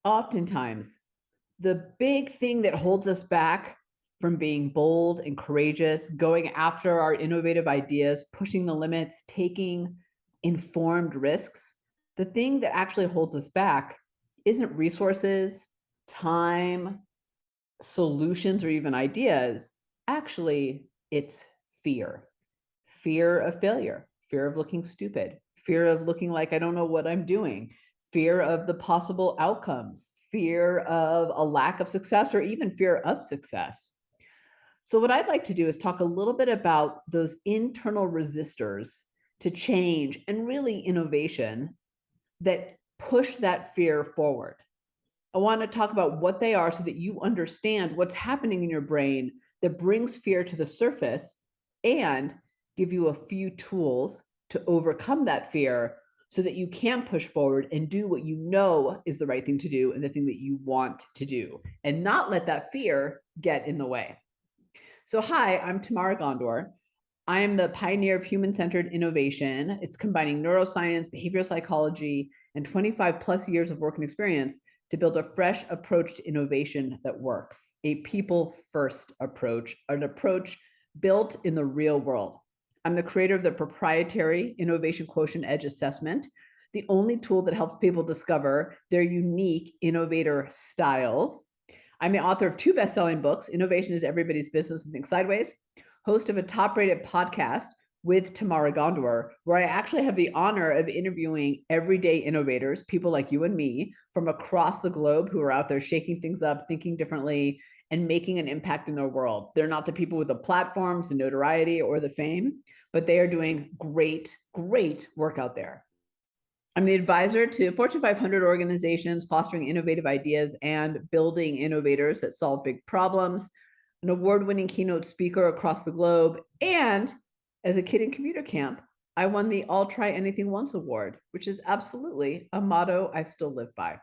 oftentimes the big thing that holds us back from being bold and courageous, going after our innovative ideas, pushing the limits, taking informed risks, the thing that actually holds us back isn't resources, time, solutions, or even ideas. Actually, it's fear. Fear of failure, fear of looking stupid, fear of looking like I don't know what I'm doing, fear of the possible outcomes, fear of a lack of success, or even fear of success. So, what I'd like to do is talk a little bit about those internal resistors to change and really innovation that push that fear forward. I want to talk about what they are so that you understand what's happening in your brain that brings fear to the surface and give you a few tools to overcome that fear so that you can push forward and do what you know is the right thing to do and the thing that you want to do and not let that fear get in the way. So, hi, I'm Tamara Gondor. I am the pioneer of human-centered innovation. It's combining neuroscience, behavioral psychology, and 25 plus years of work and experience to build a fresh approach to innovation that works, a people-first approach, an approach built in the real world. I'm the creator of the proprietary Innovation Quotient Edge Assessment, the only tool that helps people discover their unique innovator styles. I'm the author of 2 best-selling books, Innovation is Everybody's Business and Think Sideways, host of a top-rated podcast with Tamara Gondor, where I actually have the honor of interviewing everyday innovators, people like you and me, from across the globe who are out there shaking things up, thinking differently, and making an impact in their world. They're not the people with the platforms, the notoriety, or the fame, but they are doing great, great work out there. I'm the advisor to Fortune 500 organizations, fostering innovative ideas and building innovators that solve big problems, an award-winning keynote speaker across the globe, and as a kid in computer camp, I won the I'll Try Anything Once award, which is absolutely a motto I still live by.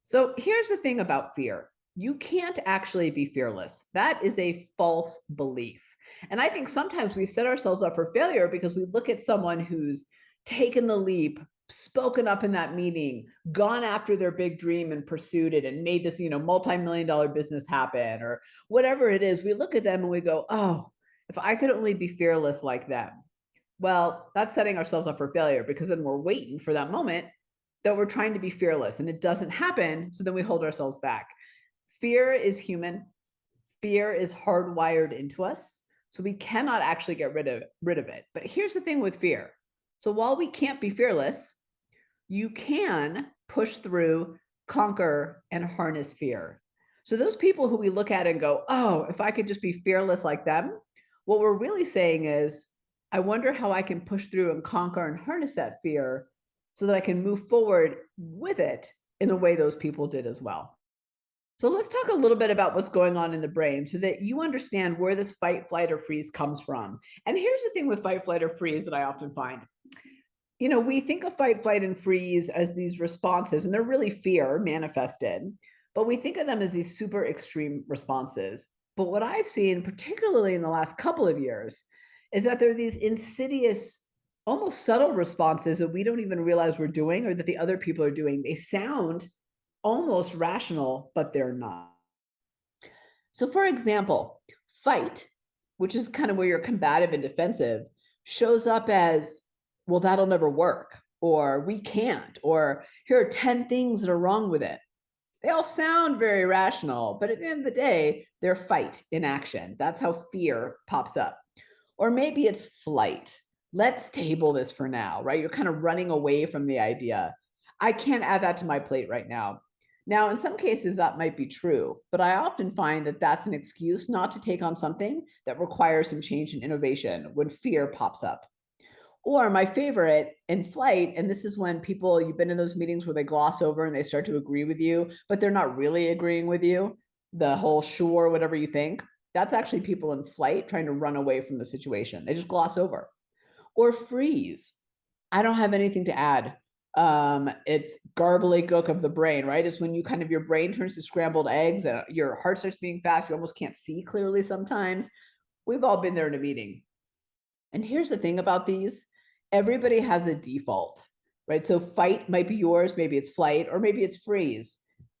So here's the thing about fear. You can't actually be fearless. That is a false belief. And I think sometimes we set ourselves up for failure because we look at someone who's taken the leap, spoken up in that meeting, gone after their big dream and pursued it and made this, multi-million-dollar business happen or whatever it is. We look at them and we go, oh, if I could only be fearless like them. Well, that's setting ourselves up for failure because then we're waiting for that moment that we're trying to be fearless and it doesn't happen. So then we hold ourselves back. Fear is human. Fear is hardwired into us. So we cannot actually get rid of it. But here's the thing with fear. So while we can't be fearless, you can push through, conquer, and harness fear. So those people who we look at and go, oh, if I could just be fearless like them, what we're really saying is, I wonder how I can push through and conquer and harness that fear so that I can move forward with it in the way those people did as well. So let's talk a little bit about what's going on in the brain so that you understand where this fight, flight, or freeze comes from. And here's the thing with fight, flight, or freeze that I often find. We think of fight, flight, and freeze as these responses, and they're really fear manifested, but we think of them as these super extreme responses. But what I've seen, particularly in the last couple of years, is that there are these insidious, almost subtle responses that we don't even realize we're doing or that the other people are doing. They sound almost rational, but they're not. So for example, fight, which is kind of where you're combative and defensive, shows up as, well, that'll never work, or we can't, or here are 10 things that are wrong with it. They all sound very rational, but at the end of the day, they're fight in action. That's how fear pops up. Or maybe it's flight. Let's table this for now, right? You're kind of running away from the idea. I can't add that to my plate right now. Now, in some cases, that might be true, but I often find that that's an excuse not to take on something that requires some change and innovation when fear pops up. Or my favorite, in flight, and this is when people, you've been in those meetings where they gloss over and they start to agree with you, but they're not really agreeing with you, the whole sure, whatever you think. That's actually people in flight trying to run away from the situation. They just gloss over. Or freeze. I don't have anything to add. It's gobbledygook of the brain, right? It's when you kind of, your brain turns to scrambled eggs and your heart starts beating fast. You almost can't see clearly sometimes. We've all been there in a meeting. And here's the thing about these. Everybody has a default. right? So fight might be yours, maybe it's flight, or maybe it's freeze.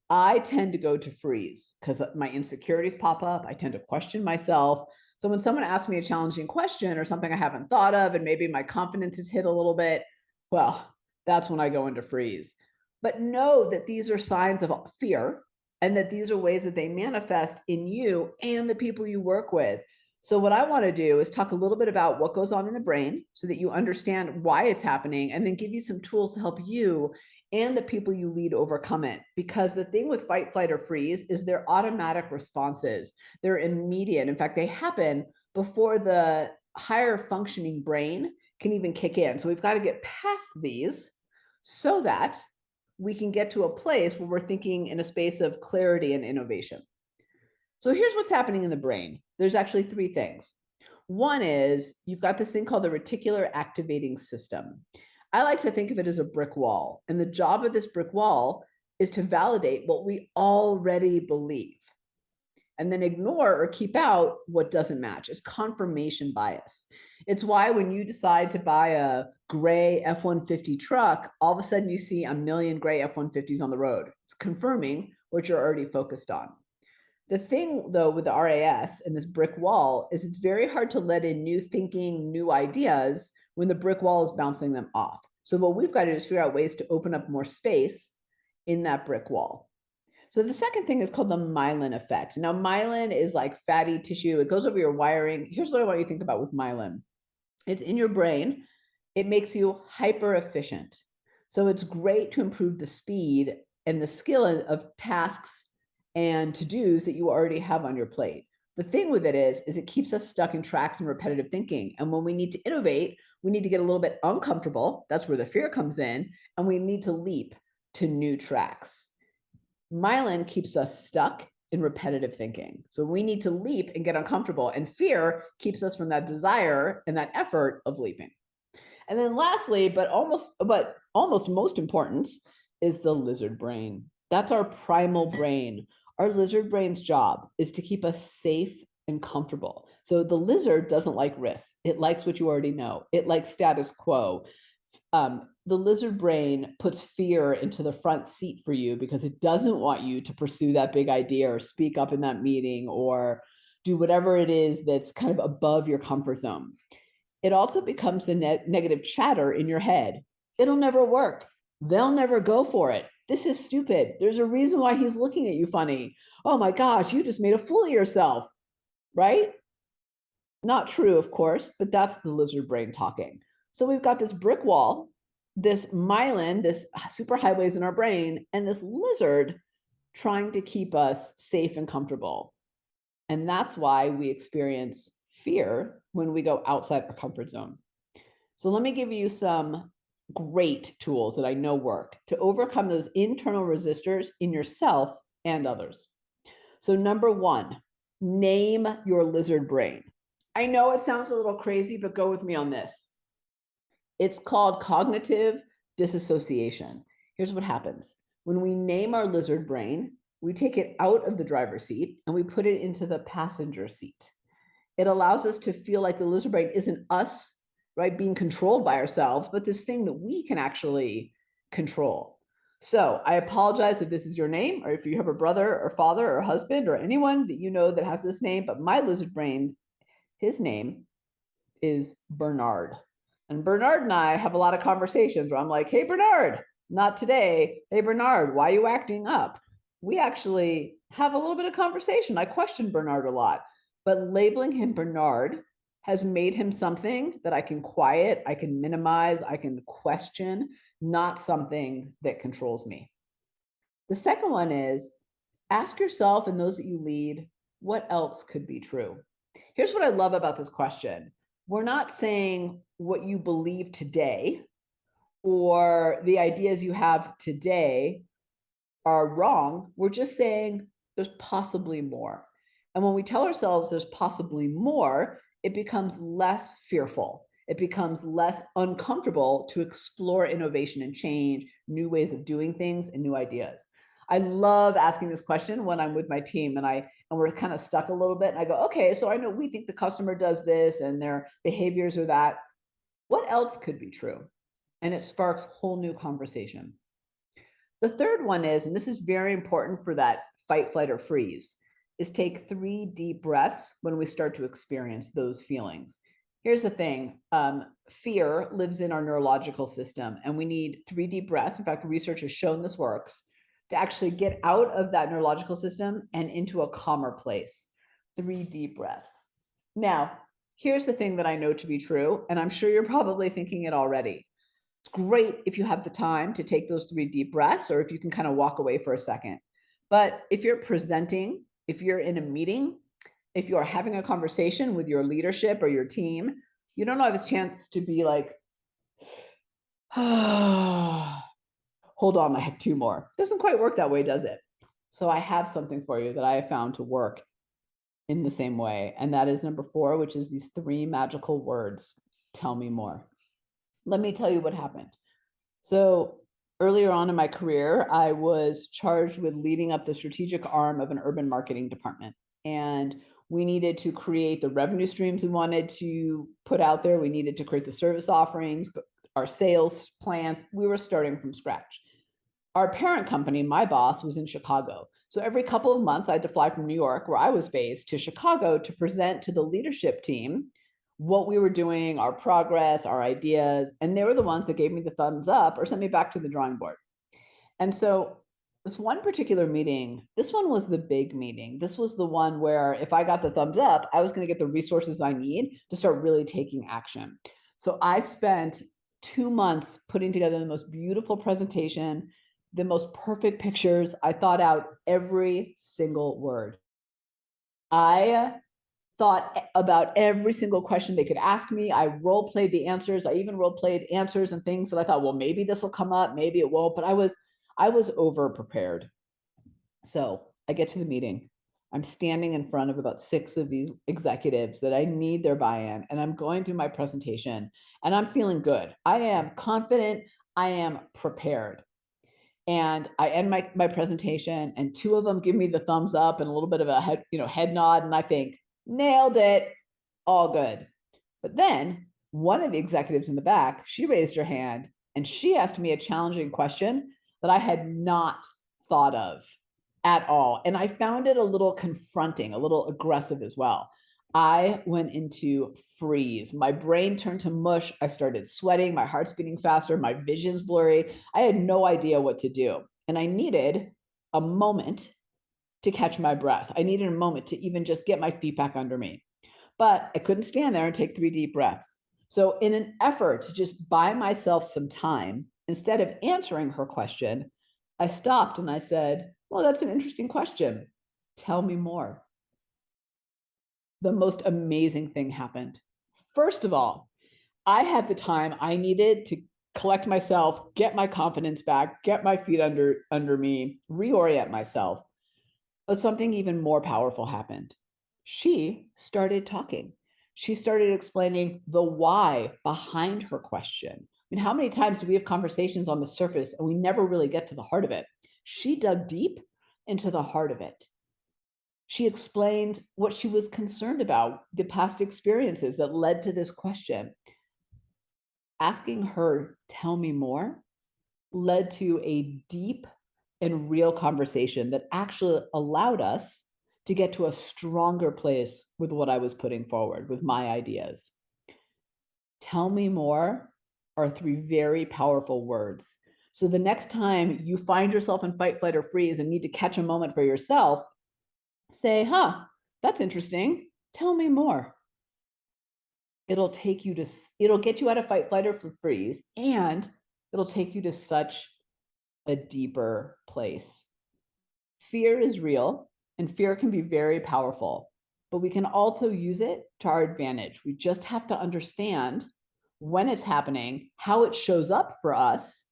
I tend to go to freeze because my insecurities pop up. I tend to question myself. So when someone asks me a challenging question or something I haven't thought of, and maybe my confidence is hit a little bit, well, that's when I go into freeze. But know that these are signs of fear and that these are ways that they manifest in you and the people you work with. So what I want to do is talk a little bit about what goes on in the brain so that you understand why it's happening, and then give you some tools to help you and the people you lead overcome it. Because the thing with fight, flight, or freeze is they're automatic responses. They're immediate. In fact, they happen before the higher functioning brain can even kick in. So we've got to get past these so that we can get to a place where we're thinking in a space of clarity and innovation. So here's what's happening in the brain. There's actually three things. One is you've got this thing called the reticular activating system. I like to think of it as a brick wall. And the job of this brick wall is to validate what we already believe and then ignore or keep out what doesn't match. It's confirmation bias. It's why when you decide to buy a gray F-150 truck, all of a sudden you see a million gray F-150s on the road. It's confirming what you're already focused on. The thing, though, with the RAS and this brick wall is it's very hard to let in new thinking, new ideas when the brick wall is bouncing them off. So what we've got to do is figure out ways to open up more space in that brick wall. So the second thing is called the myelin effect. Now, myelin is like fatty tissue. It goes over your wiring. Here's what I want you to think about with myelin. It's in your brain. It makes you hyper efficient. So it's great to improve the speed and the skill of tasks and to-dos that you already have on your plate. The thing with it is it keeps us stuck in tracks and repetitive thinking. And when we need to innovate, we need to get a little bit uncomfortable. That's where the fear comes in. And we need to leap to new tracks. Myelin keeps us stuck in repetitive thinking. So we need to leap and get uncomfortable. And fear keeps us from that desire and that effort of leaping. And then lastly, but almost most important, is the lizard brain. That's our primal brain. Our lizard brain's job is to keep us safe and comfortable. So the lizard doesn't like risk. It likes what you already know. It likes status quo. The lizard brain puts fear into the front seat for you because it doesn't want you to pursue that big idea or speak up in that meeting or do whatever it is that's kind of above your comfort zone. It also becomes the negative chatter in your head. It'll never work. They'll never go for it. This is stupid. There's a reason why he's looking at you funny. Oh my gosh, you just made a fool of yourself, right? Not true, of course, but that's the lizard brain talking. So we've got this brick wall, this myelin, this superhighways in our brain, and this lizard trying to keep us safe and comfortable. And that's why we experience fear when we go outside our comfort zone. So let me give you some great tools that I know work to overcome those internal resistors in yourself and others. So number one, name your lizard brain. I know it sounds a little crazy, but go with me on this. It's called cognitive disassociation. Here's what happens. When we name our lizard brain, we take it out of the driver's seat and we put it into the passenger seat. It allows us to feel like the lizard brain isn't us, right, being controlled by ourselves, but this thing that we can actually control. So I apologize if this is your name or if you have a brother or father or husband or anyone that you know that has this name, but my lizard brain, his name is Bernard. And Bernard and I have a lot of conversations where I'm like, hey, Bernard, not today. Hey, Bernard, why are you acting up? We actually have a little bit of conversation. I question Bernard a lot, but labeling him Bernard has made him something that I can quiet, I can minimize, I can question, not something that controls me. The second one is ask yourself and those that you lead, what else could be true? Here's what I love about this question. We're not saying what you believe today or the ideas you have today are wrong. We're just saying there's possibly more. And when we tell ourselves there's possibly more, it becomes less fearful. It becomes less uncomfortable to explore innovation and change, new ways of doing things and new ideas. I love asking this question when I'm with my team and we're kind of stuck a little bit. And I go, okay, so I know we think the customer does this and their behaviors are that. What else could be true? and it sparks whole new conversation. The third one is, and this is very important for that fight, flight, or freeze, is take 3 deep breaths when we start to experience those feelings. Here's the thing, fear lives in our neurological system, and we need 3 deep breaths. In fact, research has shown this works to actually get out of that neurological system and into a calmer place. 3 deep breaths. Now, here's the thing that I know to be true, and I'm sure you're probably thinking it already. It's great if you have the time to take those 3 deep breaths, or if you can kind of walk away for a second. But if you're presenting, if you're in a meeting, if you're having a conversation with your leadership or your team, you don't have a chance to be like, hold on, I have 2 more. Doesn't quite work that way, does it? So I have something for you that I have found to work in the same way. And that is number 4, which is these 3 magical words. Tell me more. Let me tell you what happened. So earlier on in my career, I was charged with leading up the strategic arm of an urban marketing department. And we needed to create the revenue streams we wanted to put out there. We needed to create the service offerings, our sales plans. We were starting from scratch. Our parent company, my boss, was in Chicago. So every couple of months, I had to fly from New York, where I was based, to Chicago to present to the leadership team what we were doing, our progress, our ideas. And they were the ones that gave me the thumbs up or sent me back to the drawing board. And so this one particular meeting, this one was the big meeting. This was the one where if I got the thumbs up, I was going to get the resources I need to start really taking action. So I spent 2 months putting together the most beautiful presentation, the most perfect pictures. I thought out every single word. I thought about every single question they could ask me. I role played the answers. I even role played answers and things that I thought, well, maybe this will come up, maybe it won't. But I was over prepared. So I get to the meeting. I'm standing in front of about 6 of these executives that I need their buy-in, and I'm going through my presentation, and I'm feeling good. I am confident. I am prepared. And I end my presentation, and 2 of them give me the thumbs up and a little bit of a head nod, and I think, nailed it, all good. But then one of the executives in the back, she raised her hand and she asked me a challenging question that I had not thought of at all. And I found it a little confronting, a little aggressive as well. I went into freeze. My brain turned to mush. I started sweating. My heart's beating faster. My vision's blurry. I had no idea what to do. And I needed a moment to catch my breath. I needed a moment to even just get my feet back under me. But I couldn't stand there and take 3 deep breaths. So in an effort to just buy myself some time, instead of answering her question, I stopped and I said, well, that's an interesting question. Tell me more. The most amazing thing happened. First of all, I had the time I needed to collect myself, get my confidence back, get my feet under me, reorient myself. But something even more powerful happened. She started talking. She started explaining the why behind her question. I mean, how many times do we have conversations on the surface and we never really get to the heart of it? She dug deep into the heart of it. She explained what she was concerned about, the past experiences that led to this question. Asking her, tell me more, led to a deep and real conversation that actually allowed us to get to a stronger place with what I was putting forward, with my ideas. Tell me more are 3 very powerful words. So the next time you find yourself in fight, flight, or freeze and need to catch a moment for yourself, say, that's interesting. Tell me more. It'll get you out of fight, flight, or freeze, and it'll take you to such a deeper place. Fear is real, and fear can be very powerful, but we can also use it to our advantage. We just have to understand when it's happening, how it shows up for us,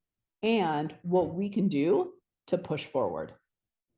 and what we can do to push forward.